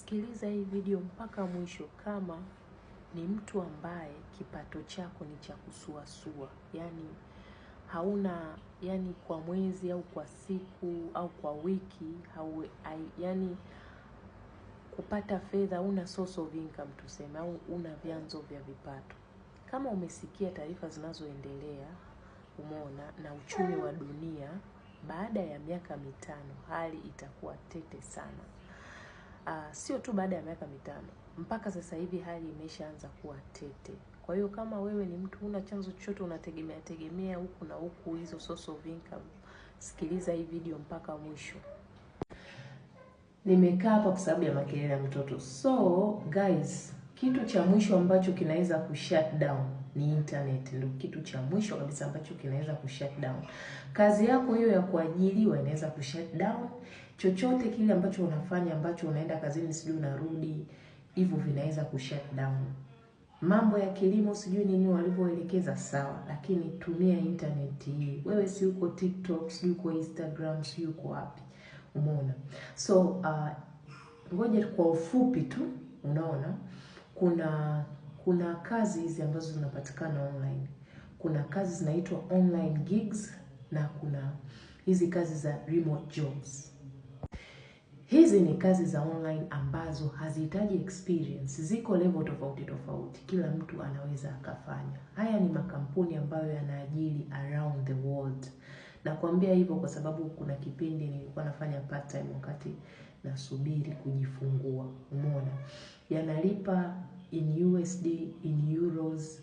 Sikiliza hii video mpaka mwisho kama ni mtu ambaye kipato chako ni cha kusuasua. Yani hauna, yani kwa mwezi au kwa siku au kwa wiki, yani kupata fedha, una source of income tuseme, au una vyanzo vya vipato. Kama umesikia taarifa zinazoendelea, umeona na uchumi wa dunia, baada ya miaka 5 hali itakuwa tete sana. Sio tu baada ya miaka 5, mpaka sasa hivi hali imeshaanza kuwa tete. Kwa hiyo kama wewe ni mtu una chanzo chochote unategemea huku na huku hizo source of income, sikiliza hii video mpaka mwisho. Nimekaa hapa kwa sababu ya makelele ya mtoto. So guys, kitu cha mwisho ambacho kinaweza kushut down ni internet. Ndio kitu cha mwisho kabisa ambacho kinaweza kushut down. Kazi yako hiyo ya kuajiriwa inaweza kushut down. Chochote kile ambacho unafanya, ambacho unaenda kazini sijui unarudi, hivyo vinaweza kushut down. Mambo ya kilimo sijui nini walivyoelekeza sawa, lakini tumia internet hii. Wewe si uko TikTok, si uko Instagram, si uko wapi. Umeona? So ngoja kwa ufupi tu, unaona kuna kazi hizi ambazo zinapatikana online. Kuna kazi zinaitwa online gigs na kuna hizi kazi za remote jobs. Hizi ni kazi za online ambazo hazihitaji experience, ziko level tofauti tofauti, kila mtu anaweza akafanya. Haya ni makampuni ambayo yanaajiri around the world. Nakwambia hivyo kwa sababu kuna kipindi nilikuwa nafanya part time wakati nasubiri kujifungua. Umeona? Yanalipa in USD, in euros,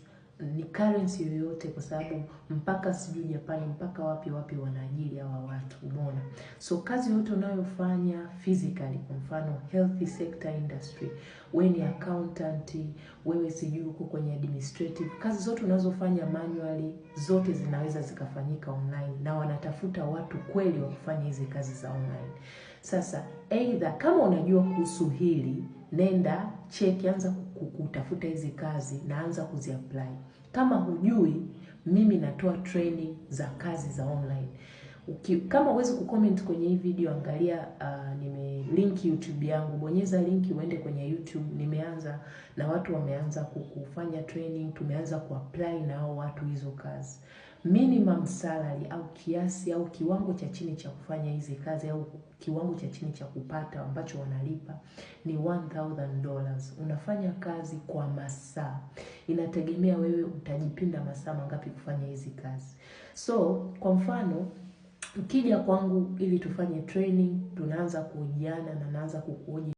ni currency yoyote, kwa sababu mpaka sijui Japani, mpaka wapi wanaajiri hawa watu. Umeona? So kazi yote unayofanya physically, kwa mfano health sector industry, wewe ni accountant, wewe sijui uko kwenye administrative, kazi zote unazofanya manually, zote zinaweza zikafanyika online, na wanatafuta watu kweli wa kufanya hizi kazi za online. Sasa either kama unajua kuhusu hili, nenda check, anza kutafuta hizi kazi na anza kuziapply. Kama hujui, mimi natoa training za kazi za online. Kama huwezi kucomment kwenye hii video, angalia nime link YouTube yangu, bonyeza linki uende kwenye YouTube. Nimeanza na watu wameanza kufanya training, tumeanza kuapply na hao watu hizo kazi. Minimum salary au kiasi au kiwango cha chini cha kufanya hizi kazi au kiwango cha chini cha kupata ambacho wanalipa ni $1,000. Unafanya kazi kwa masaa. Inategemea wewe utajipinda masaa mangapi kufanya hizi kazi. So, kwa mfano, ukija kwangu ili tufanye training, tunaanza kuhojiana na naanza kukuhoji